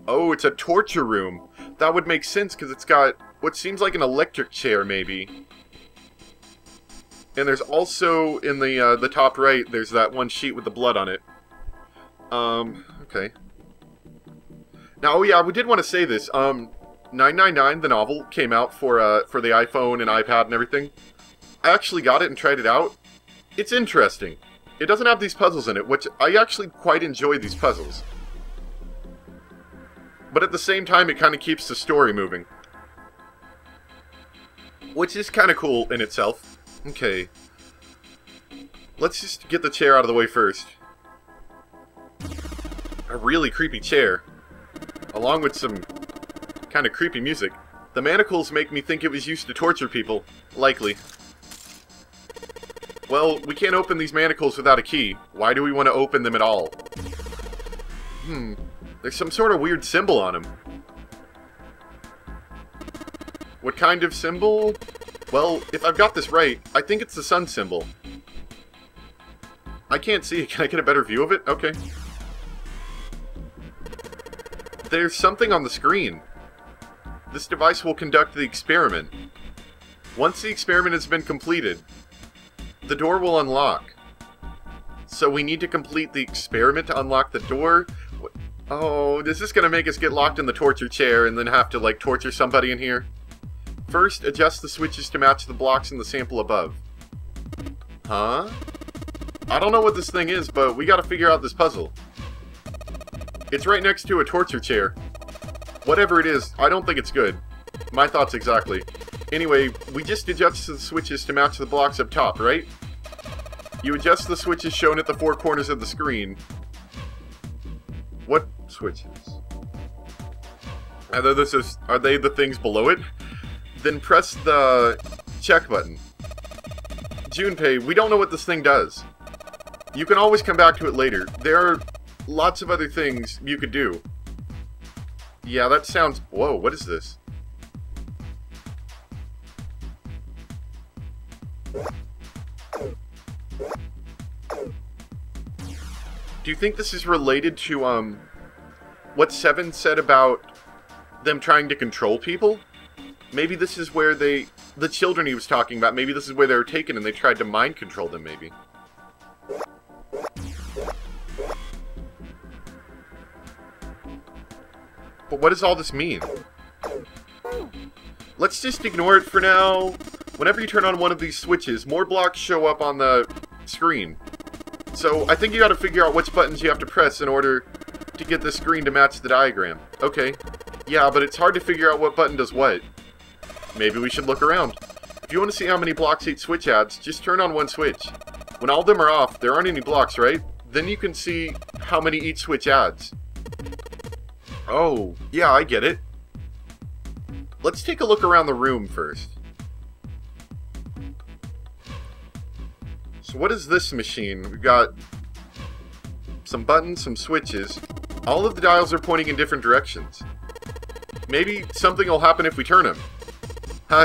Oh, it's a torture room. That would make sense because it's got what seems like an electric chair, maybe. And there's also, in the top right, there's that one sheet with the blood on it. Okay. Now, oh yeah, we did want to say this. 999, the novel, came out for the iPhone and iPad and everything. I actually got it and tried it out. It's interesting. It doesn't have these puzzles in it, which I actually quite enjoy these puzzles. But at the same time, it kind of keeps the story moving. Which is kind of cool in itself. Okay. Let's just get the chair out of the way first. A really creepy chair. Along with some kind of creepy music. The manacles make me think it was used to torture people. Likely. Well, we can't open these manacles without a key. Why do we want to open them at all? There's some sort of weird symbol on them. What kind of symbol? Well, if I've got this right, I think it's the sun symbol. I can't see it. Can I get a better view of it? Okay. There's something on the screen. This device will conduct the experiment. Once the experiment has been completed, the door will unlock. So we need to complete the experiment to unlock the door? Oh, is this gonna make us get locked in the torture chair and then have to, like, torture somebody in here? First, adjust the switches to match the blocks in the sample above. Huh? I don't know what this thing is, but we gotta figure out this puzzle. It's right next to a torture chair. Whatever it is, I don't think it's good. My thoughts exactly. Anyway, we just adjust the switches to match the blocks up top, right? You adjust the switches shown at the four corners of the screen. What switches? Are they the things below it? Then press the check button. Junpei, we don't know what this thing does. You can always come back to it later. There are lots of other things you could do. Yeah, that sounds... Whoa, what is this? Do you think this is related to, what Seven said about them trying to control people? Maybe this is where the children he was talking about, maybe this is where they were taken and they tried to mind control them, maybe. But what does all this mean? Let's just ignore it for now. Whenever you turn on one of these switches, more blocks show up on the screen. So, I think you gotta figure out which buttons you have to press in order to get the screen to match the diagram. Okay. Yeah, but it's hard to figure out what button does what. Maybe we should look around. If you want to see how many blocks each switch adds, just turn on one switch. When all of them are off, there aren't any blocks, right? Then you can see how many each switch adds. Oh, yeah, I get it. Let's take a look around the room first. So what is this machine? We've got some buttons, some switches. All of the dials are pointing in different directions. Maybe something will happen if we turn them.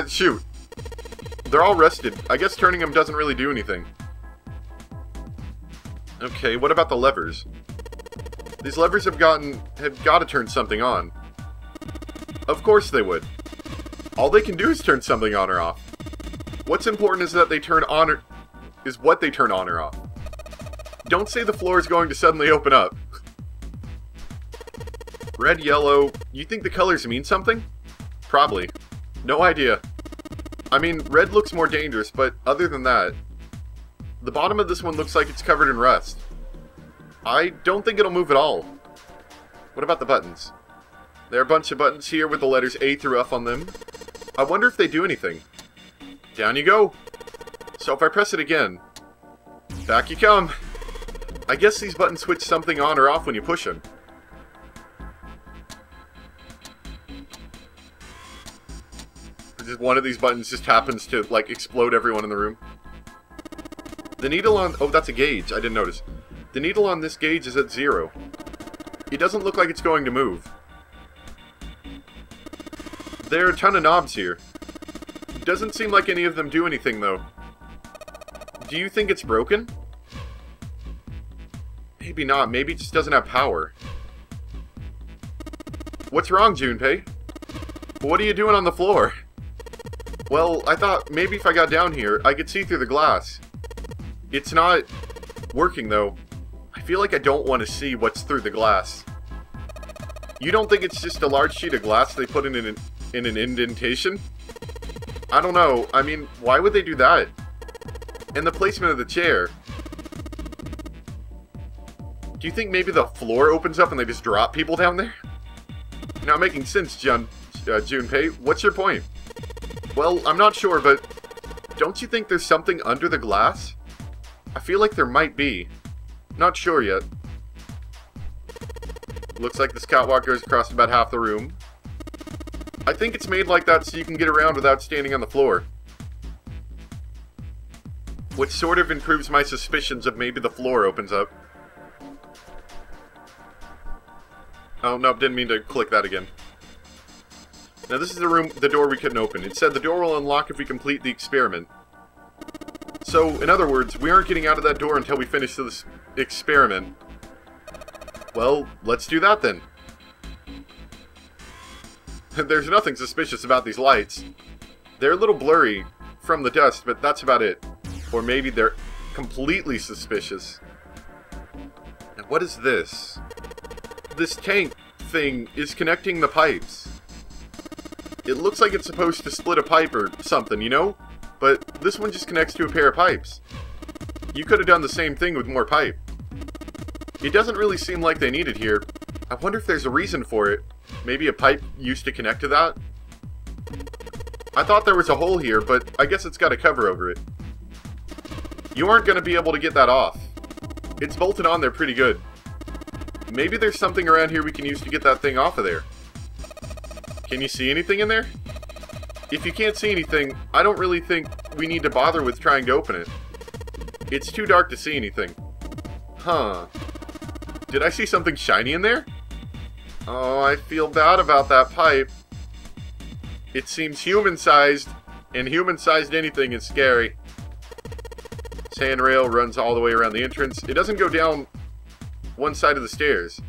Shoot. They're all rested. I guess turning them doesn't really do anything. Okay, what about the levers? These levers have got to turn something on. Of course they would. All they can do is turn something on or off. What's important is that they turn on or... is what they turn on or off. Don't say the floor is going to suddenly open up. Red, yellow... You think the colors mean something? Probably. No idea. I mean, red looks more dangerous, but other than that... The bottom of this one looks like it's covered in rust. I don't think it'll move at all. What about the buttons? There are a bunch of buttons here with the letters A through F on them. I wonder if they do anything. Down you go. So if I press it again, back you come. I guess these buttons switch something on or off when you push them. One of these buttons just happens to, like, explode everyone in the room. The needle on... Oh, that's a gauge. I didn't notice. The needle on this gauge is at 0. It doesn't look like it's going to move. There are a ton of knobs here. Doesn't seem like any of them do anything, though. Do you think it's broken? Maybe not. Maybe it just doesn't have power. What's wrong, Junpei? What are you doing on the floor? Well, I thought maybe if I got down here, I could see through the glass. It's not working, though. I feel like I don't want to see what's through the glass. You don't think it's just a large sheet of glass they put in an indentation? I don't know. I mean, why would they do that? And the placement of the chair. Do you think maybe the floor opens up and they just drop people down there? Not making sense, Junpei. What's your point? Well, I'm not sure, but don't you think there's something under the glass? I feel like there might be. Not sure yet. Looks like this catwalk goes across about half the room. I think it's made like that so you can get around without standing on the floor. Which sort of improves my suspicions of maybe the floor opens up. Oh, no, didn't mean to click that again. Now this is the door we couldn't open. It said the door will unlock if we complete the experiment. So, in other words, we aren't getting out of that door until we finish this experiment. Well, let's do that then. There's nothing suspicious about these lights. They're a little blurry from the dust, but that's about it. Or maybe they're completely suspicious. And what is this? This tank thing is connecting the pipes. It looks like it's supposed to split a pipe or something, you know? But this one just connects to a pair of pipes. You could have done the same thing with more pipe. It doesn't really seem like they need it here. I wonder if there's a reason for it. Maybe a pipe used to connect to that? I thought there was a hole here, but I guess it's got a cover over it. You aren't going to be able to get that off. It's bolted on there pretty good. Maybe there's something around here we can use to get that thing off of there. Can you see anything in there? If you can't see anything, I don't really think we need to bother with trying to open it. It's too dark to see anything. Huh. Did I see something shiny in there? Oh, I feel bad about that pipe. It seems human-sized, and human-sized anything is scary. This handrail runs all the way around the entrance. It doesn't go down one side of the stairs.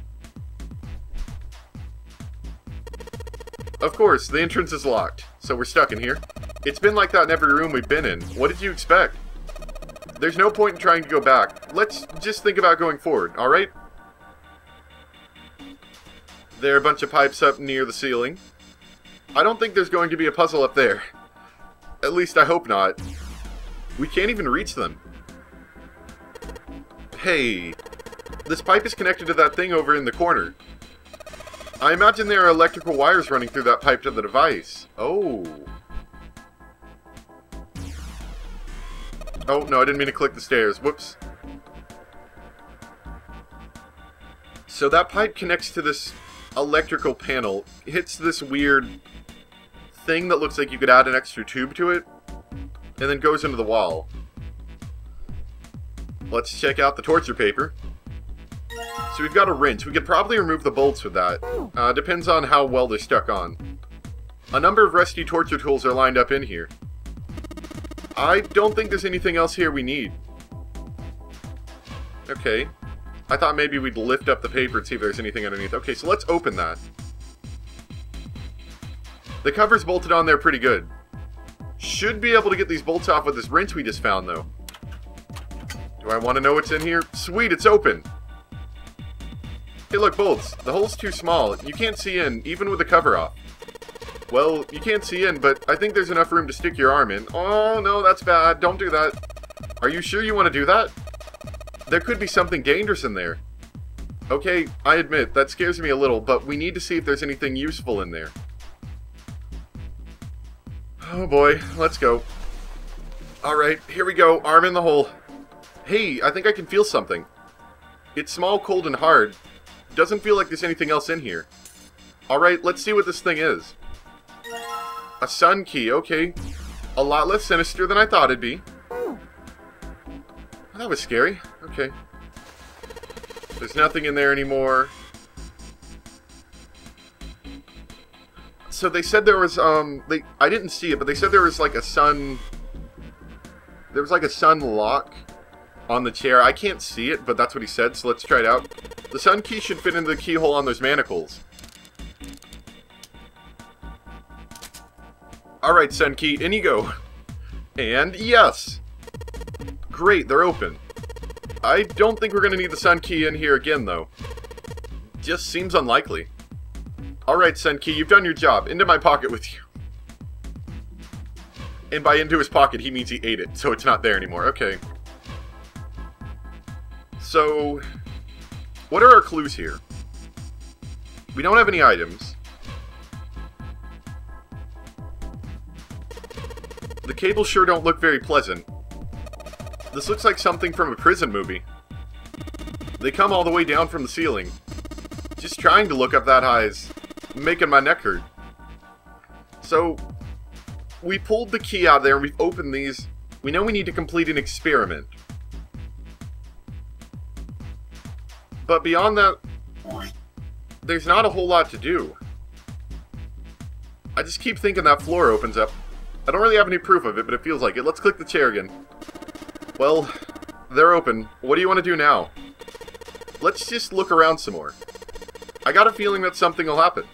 Of course, the entrance is locked, so we're stuck in here. It's been like that in every room we've been in. What did you expect? There's no point in trying to go back. Let's just think about going forward, alright? There are a bunch of pipes up near the ceiling. I don't think there's going to be a puzzle up there. At least I hope not. We can't even reach them. Hey, this pipe is connected to that thing over in the corner. I imagine there are electrical wires running through that pipe to the device. Oh. Oh, no, I didn't mean to click the stairs. Whoops. So that pipe connects to this electrical panel. It hits this weird thing that looks like you could add an extra tube to it, and then goes into the wall. Let's check out the torture paper. So we've got a wrench. We could probably remove the bolts with that. Depends on how well they're stuck on. A number of rusty torture tools are lined up in here. I don't think there's anything else here we need. Okay. I thought maybe we'd lift up the paper and see if there's anything underneath. Okay, so let's open that. The cover's bolted on there pretty good. Should be able to get these bolts off with this wrench we just found, though. Do I want to know what's in here? Sweet, it's open! Hey, look, bolts. The hole's too small. You can't see in, even with the cover off. Well, you can't see in, but I think there's enough room to stick your arm in. Oh, no, that's bad. Don't do that. Are you sure you want to do that? There could be something dangerous in there. Okay, I admit, that scares me a little, but we need to see if there's anything useful in there. Oh boy, let's go. Alright, here we go. Arm in the hole. Hey, I think I can feel something. It's small, cold, and hard. Doesn't feel like there's anything else in here. Alright, let's see what this thing is. A sun key, okay. A lot less sinister than I thought it'd be. That was scary. Okay. There's nothing in there anymore. So they said there was, I didn't see it, but they said there was like a sun... There was like a sun lock on the chair. I can't see it, but that's what he said, so let's try it out. The sun key should fit into the keyhole on those manacles. Alright, Senki, in you go. And yes! Great, they're open. I don't think we're going to need the Sun Key in here again, though. Just seems unlikely. Alright, Senki, you've done your job. Into my pocket with you. And by into his pocket, he means he ate it, so it's not there anymore. Okay. So, what are our clues here? We don't have any items. The cables sure don't look very pleasant. This looks like something from a prison movie. They come all the way down from the ceiling. Just trying to look up that high is making my neck hurt. So, we pulled the key out of there and we've opened these. We know we need to complete an experiment. But beyond that, there's not a whole lot to do. I just keep thinking that floor opens up. I don't really have any proof of it, but it feels like it. Let's click the chair again. Well, they're open. What do you want to do now? Let's just look around some more. I got a feeling that something will happen.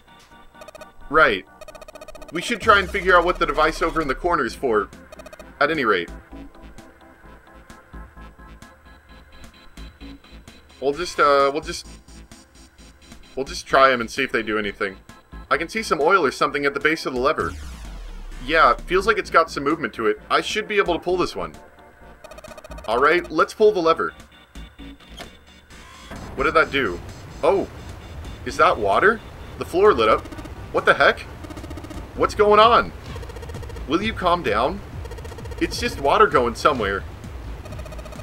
Right. We should try and figure out what the device over in the corner is for, at any rate. We'll just try them and see if they do anything. I can see some oil or something at the base of the lever. Yeah, it feels like it's got some movement to it. I should be able to pull this one. Alright, let's pull the lever. What did that do? Oh, is that water? The floor lit up. What the heck? What's going on? Will you calm down? It's just water going somewhere.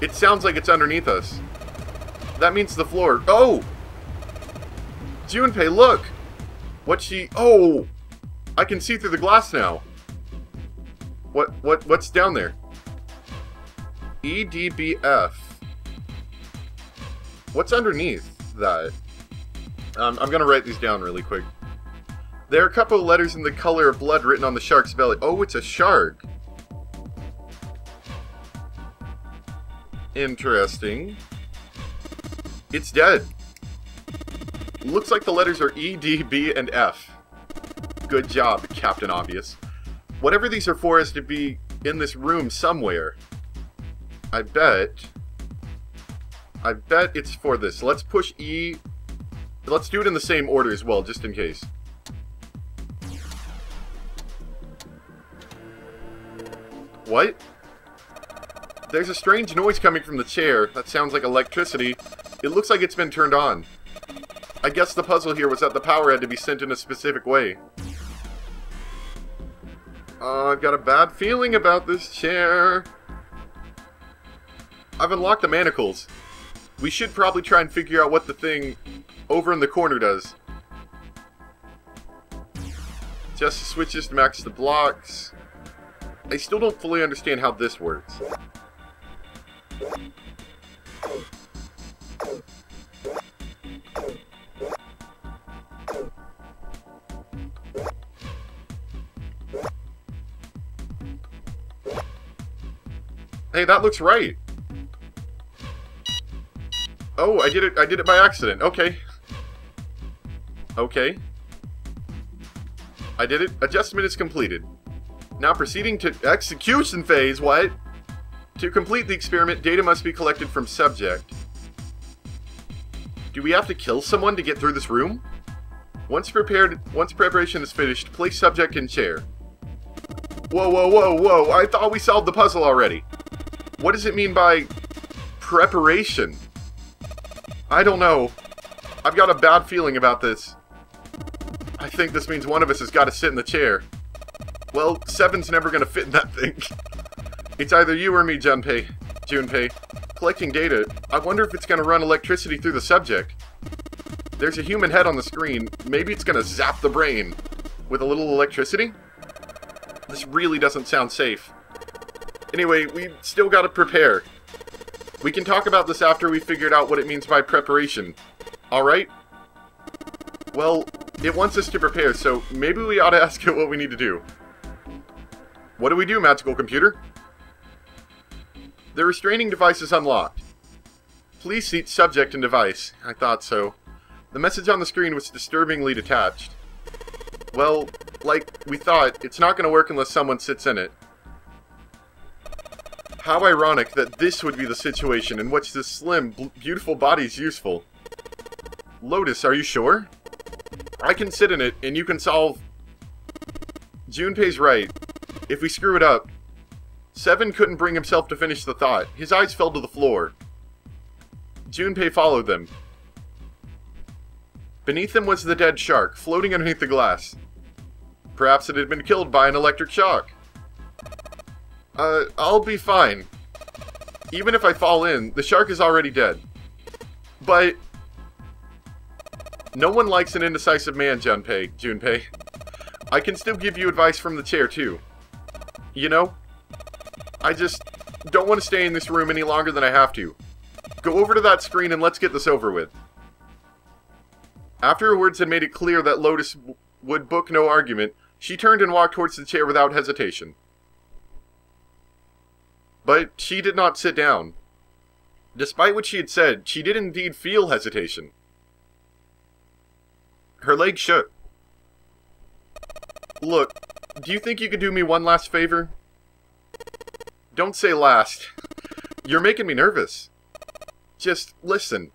It sounds like it's underneath us. That means the floor. Oh! Junpei, look! Oh! I can see through the glass now. What's down there? EDBF. What's underneath that? I'm gonna write these down really quick. There are a couple of letters in the color of blood written on the shark's belly. Oh, it's a shark. Interesting. It's dead. Looks like the letters are E, D, B, and F. Good job, Captain Obvious. Whatever these are for has to be in this room somewhere. I bet it's for this. Let's push E. Let's do it in the same order as well, just in case. What? There's a strange noise coming from the chair. That sounds like electricity. It looks like it's been turned on. I guess the puzzle here was that the power had to be sent in a specific way. I've got a bad feeling about this chair. I've unlocked the manacles. We should probably try and figure out what the thing over in the corner does. Just the switches to max the blocks. I still don't fully understand how this works. Hey, that looks right. Oh, I did it by accident. Okay. Okay. I did it. Adjustment is completed. Now proceeding to execution phase. What? To complete the experiment, data must be collected from subject. Do we have to kill someone to get through this room? Once preparation is finished, place subject in chair. Whoa, whoa, whoa, whoa. I thought we solved the puzzle already. What does it mean by preparation? I don't know. I've got a bad feeling about this. I think this means one of us has got to sit in the chair. Well, 7's never going to fit in that thing. It's either you or me, Junpei. Collecting data. I wonder if it's going to run electricity through the subject. There's a human head on the screen. Maybe it's going to zap the brain with a little electricity? This really doesn't sound safe. Anyway, we still got to prepare. We can talk about this after we figured out what it means by preparation. Alright? Well, it wants us to prepare, so maybe we ought to ask it what we need to do. What do we do, magical computer? The restraining device is unlocked. Please seat subject and device. I thought so. The message on the screen was disturbingly detached. Well, like we thought, it's not going to work unless someone sits in it. How ironic that this would be the situation in which this slim, beautiful body is useful. Lotus, are you sure? I can sit in it, and you can solve... Junpei's right. If we screw it up... Seven couldn't bring himself to finish the thought. His eyes fell to the floor. Junpei followed them. Beneath them was the dead shark, floating underneath the glass. Perhaps it had been killed by an electric shock. I'll be fine. Even if I fall in, the shark is already dead. But... No one likes an indecisive man, Junpei. I can still give you advice from the chair, too. You know? I just don't want to stay in this room any longer than I have to. Go over to that screen and let's get this over with. After her words had made it clear that Lotus would book no argument, she turned and walked towards the chair without hesitation. But she did not sit down. Despite what she had said, she did indeed feel hesitation. Her legs shook. Look, do you think you could do me one last favor? Don't say last. You're making me nervous. Just listen.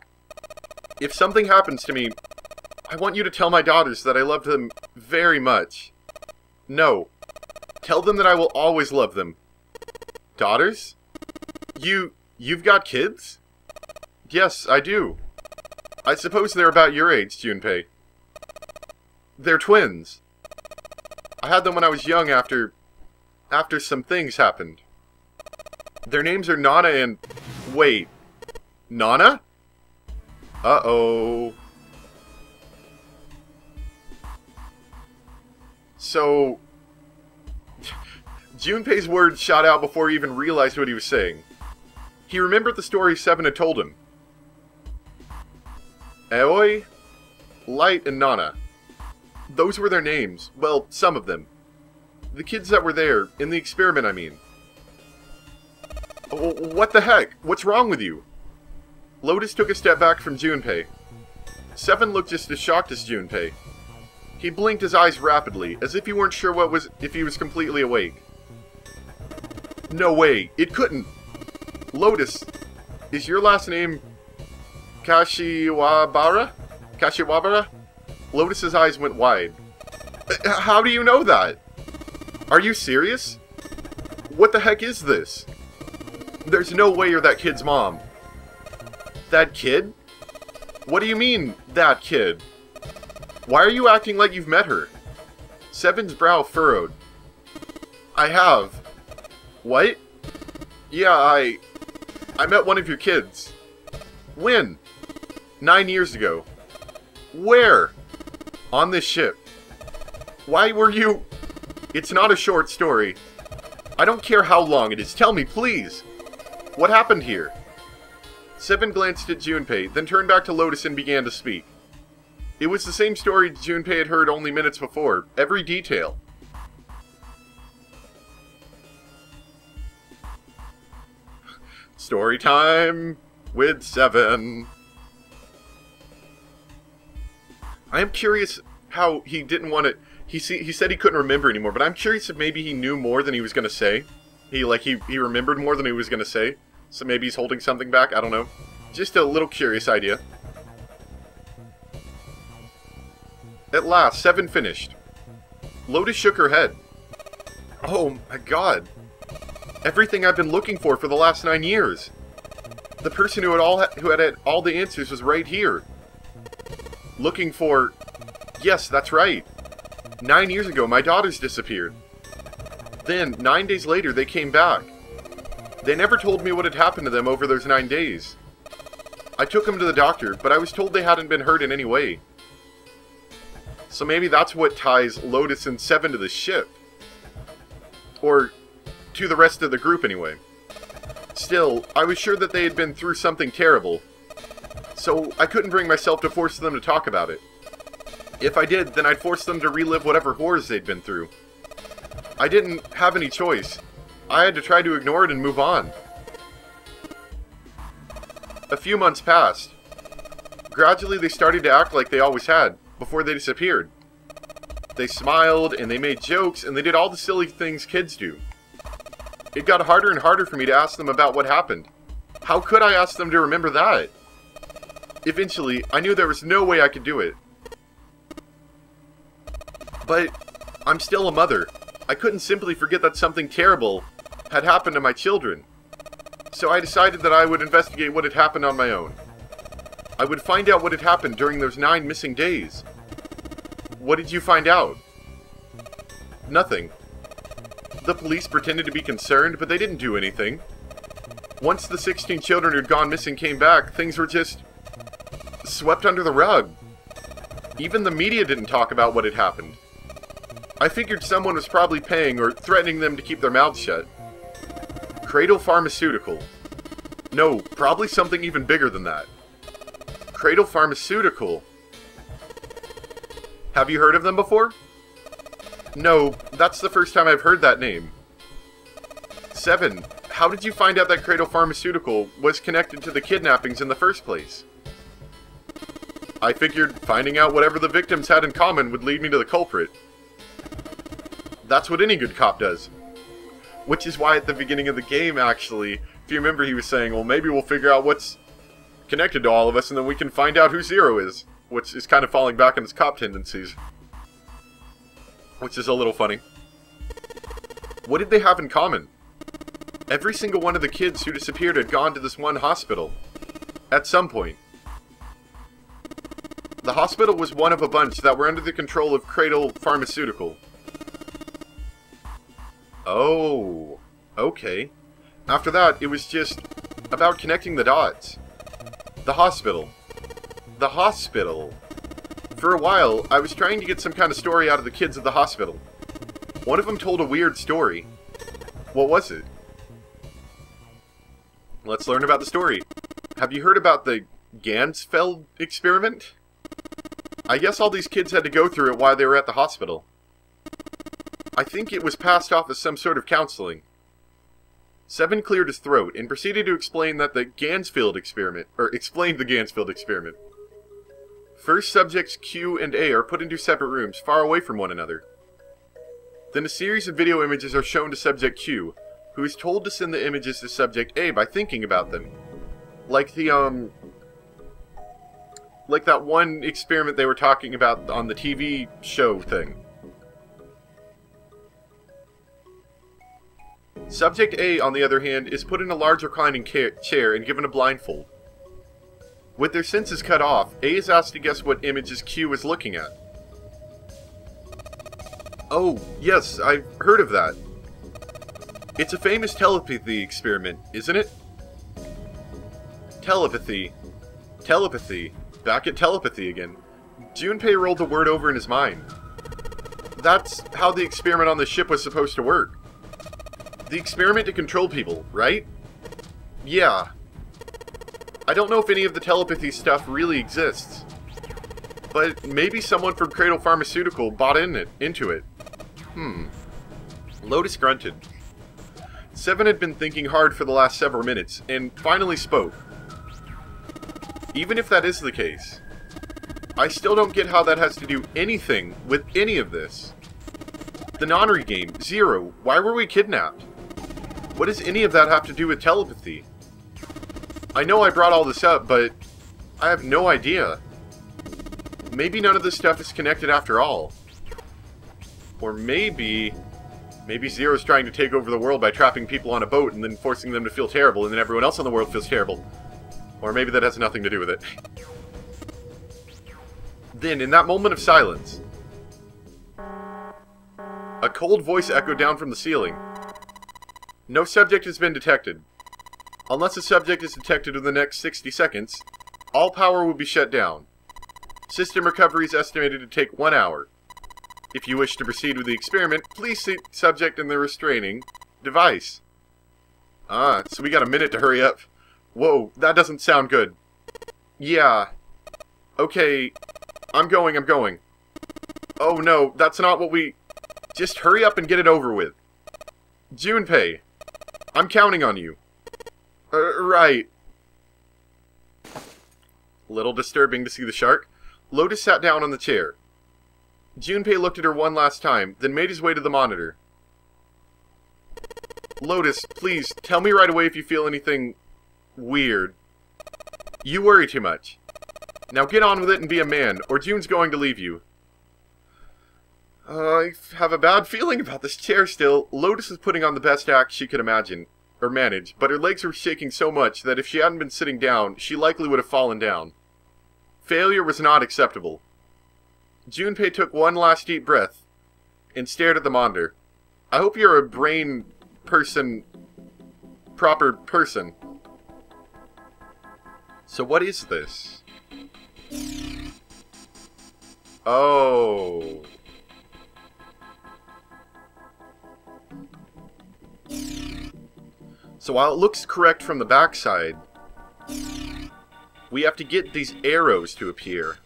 If something happens to me, I want you to tell my daughters that I love them very much. No. Tell them that I will always love them. Daughters? You've got kids? Yes, I do. I suppose they're about your age, Junpei. They're twins. I had them when I was young after some things happened. Their names are Nana and... Wait. Nana? Uh-oh. So... Junpei's words shot out before he even realized what he was saying. He remembered the story Seven had told him. Aoi, Light, and Nana. Those were their names. Well, some of them. The kids that were there, in the experiment, I mean. What the heck? What's wrong with you? Lotus took a step back from Junpei. Seven looked just as shocked as Junpei. He blinked his eyes rapidly, as if he weren't sure if he was completely awake. No way, it couldn't! Lotus, is your last name Kashiwabara? Kashiwabara? Lotus's eyes went wide. How do you know that? Are you serious? What the heck is this? There's no way you're that kid's mom. That kid? What do you mean, that kid? Why are you acting like you've met her? Seven's brow furrowed. I have. What? Yeah, I met one of your kids. When? 9 years ago. Where? On this ship. Why were you... It's not a short story. I don't care how long it is. Tell me, please. What happened here? Seven glanced at Junpei, then turned back to Lotus and began to speak. It was the same story Junpei had heard only minutes before. Every detail. Story time with Seven. I am curious how he didn't want to... He said he couldn't remember anymore, but I'm curious if maybe he knew more than he was going to say. He remembered more than he was going to say. So maybe he's holding something back. I don't know. Just a little curious idea. At last, Seven finished. Lotus shook her head. Oh my god. Everything I've been looking for the last 9 years. The person who had all the answers was right here. Looking for... Yes, that's right. 9 years ago, my daughters disappeared. Then, 9 days later, they came back. They never told me what had happened to them over those 9 days. I took them to the doctor, but I was told they hadn't been hurt in any way. So maybe that's what ties Lotus and Seven to the ship. Or to the rest of the group, anyway. Still, I was sure that they had been through something terrible. So I couldn't bring myself to force them to talk about it. If I did, then I'd force them to relive whatever horrors they'd been through. I didn't have any choice. I had to try to ignore it and move on. A few months passed. Gradually, they started to act like they always had, before they disappeared. They smiled, and they made jokes, and they did all the silly things kids do. It got harder and harder for me to ask them about what happened. How could I ask them to remember that? Eventually, I knew there was no way I could do it. But I'm still a mother. I couldn't simply forget that something terrible had happened to my children. So I decided that I would investigate what had happened on my own. I would find out what had happened during those 9 missing days. What did you find out? Nothing. The police pretended to be concerned, but they didn't do anything. Once the 16 children who'd gone missing came back, things were just swept under the rug. Even the media didn't talk about what had happened. I figured someone was probably paying or threatening them to keep their mouths shut. Cradle Pharmaceutical. No, probably something even bigger than that. Cradle Pharmaceutical. Have you heard of them before? No, that's the first time I've heard that name. 7. How did you find out that Cradle Pharmaceutical was connected to the kidnappings in the first place? I figured finding out whatever the victims had in common would lead me to the culprit. That's what any good cop does. Which is why at the beginning of the game, actually, if you remember, he was saying, well, maybe we'll figure out what's connected to all of us, and then we can find out who Zero is. Which is kind of falling back on his cop tendencies. Which is a little funny. What did they have in common? Every single one of the kids who disappeared had gone to this one hospital. At some point. The hospital was one of a bunch that were under the control of Cradle Pharmaceutical. Oh, okay. After that, it was just about connecting the dots. The hospital. The hospital. For a while, I was trying to get some kind of story out of the kids at the hospital. One of them told a weird story. What was it? Let's learn about the story. Have you heard about the Gansfeld experiment? I guess all these kids had to go through it while they were at the hospital. I think it was passed off as some sort of counseling. 7 cleared his throat and proceeded to explain that the Gansfeld experiment, explained the Gansfeld experiment. First, subjects Q and A are put into separate rooms, far away from one another. Then a series of video images are shown to subject Q, who is told to send the images to subject A by thinking about them. Like the, like that one experiment they were talking about on the TV show thing. Subject A, on the other hand, is put in a large reclining chair and given a blindfold. With their senses cut off, A is asked to guess what images Q is looking at. Oh, yes, I've heard of that. It's a famous telepathy experiment, isn't it? Telepathy. Telepathy. Back at telepathy again. Junpei rolled the word over in his mind. That's how the experiment on the ship was supposed to work. The experiment to control people, right? Yeah. I don't know if any of the telepathy stuff really exists. But maybe someone from Cradle Pharmaceutical bought into it. Lotus grunted. 7 had been thinking hard for the last several minutes, and finally spoke. Even if that is the case, I still don't get how that has to do anything with any of this. The Nonary game, Zero, why were we kidnapped? What does any of that have to do with telepathy? I know I brought all this up, but I have no idea. Maybe none of this stuff is connected after all. Or maybe Zero's trying to take over the world by trapping people on a boat and then forcing them to feel terrible, and then everyone else on the world feels terrible. Or maybe that has nothing to do with it. Then, in that moment of silence, a cold voice echoed down from the ceiling. No subject has been detected. Unless a subject is detected in the next 60 seconds, all power will be shut down. System recovery is estimated to take 1 hour. If you wish to proceed with the experiment, please seat the subject in the restraining device. Ah, so we got a minute to hurry up. Whoa, that doesn't sound good. Yeah. Okay, I'm going. Oh no, that's not what we... Just hurry up and get it over with. Junpei, I'm counting on you. Right. Little disturbing to see the shark. Lotus sat down on the chair. Junpei looked at her one last time, then made his way to the monitor. Lotus, please, tell me right away if you feel anything weird. You worry too much. Now get on with it and be a man, or June's going to leave you. I have a bad feeling about this chair still. Lotus is putting on the best act she could imagine, or manage, but her legs were shaking so much that if she hadn't been sitting down, she likely would have fallen down. Failure was not acceptable. Junpei took one last deep breath and stared at the monitor. I hope you're a brain person, proper person. So what is this? Oh. So while it looks correct from the backside, we have to get these arrows to appear.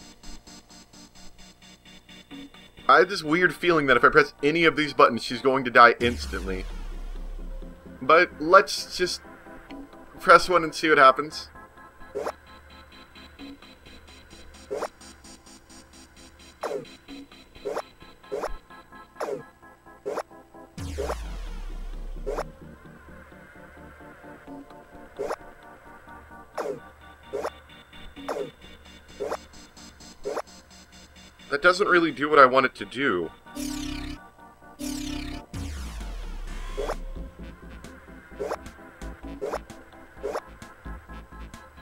I have this weird feeling that if I press any of these buttons, she's going to die instantly. But let's just press one and see what happens. That doesn't really do what I want it to do.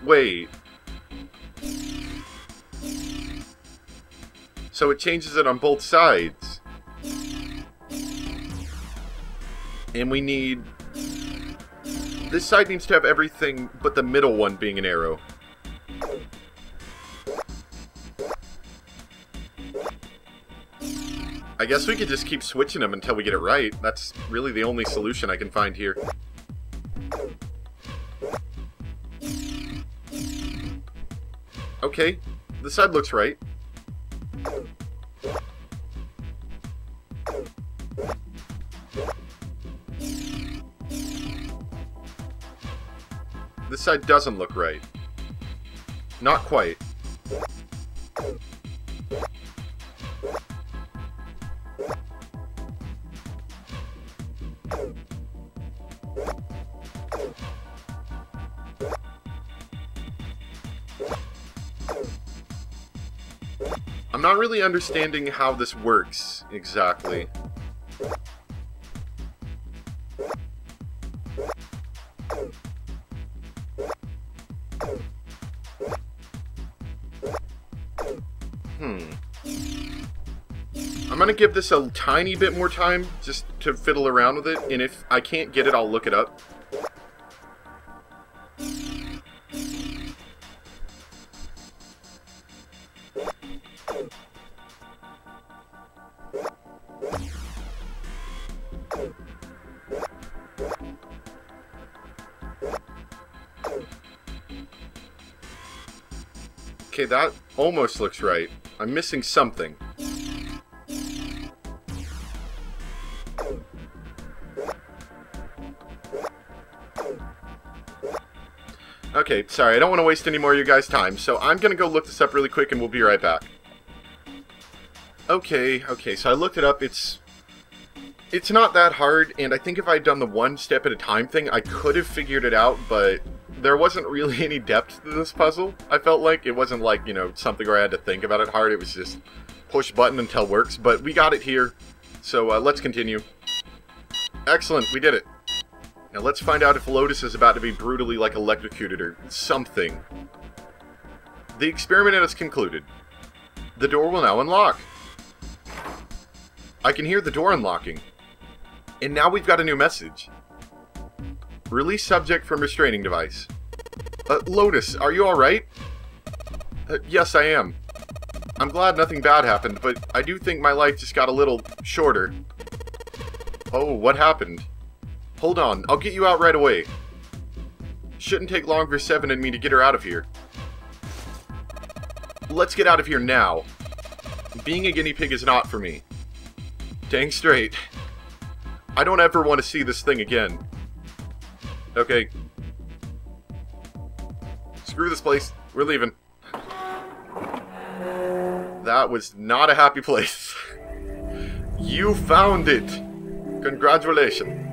Wait. So it changes it on both sides. And we need... This side needs to have everything but the middle one being an arrow. I guess we could just keep switching them until we get it right. That's really the only solution I can find here. Okay, this side looks right. This side doesn't look right. Not quite. I'm not really understanding how this works exactly. I'm gonna give this a tiny bit more time just to fiddle around with it, and if I can't get it, I'll look it up. Okay, that almost looks right. I'm missing something. Okay, sorry, I don't want to waste any more of you guys' time, so I'm gonna go look this up really quick and we'll be right back. Okay, so I looked it up. It's not that hard, and I think if I'd done the one step at a time thing, I could have figured it out, but there wasn't really any depth to this puzzle. I felt like it wasn't like, you know, something where I had to think about it hard. It was just push button until it works, but we got it here, so let's continue. Excellent, we did it. Now let's find out if Lotus is about to be brutally, like, electrocuted or something. The experiment has concluded. The door will now unlock. I can hear the door unlocking. And now we've got a new message. Release subject from restraining device. Lotus, are you alright? Yes, I am. I'm glad nothing bad happened, but I do think my life just got a little shorter. Oh, what happened? Hold on, I'll get you out right away. Shouldn't take long for Seven and me to get her out of here. Let's get out of here now. Being a guinea pig is not for me. Dang straight. I don't ever want to see this thing again. Okay. Screw this place. We're leaving. That was not a happy place. You found it! Congratulations.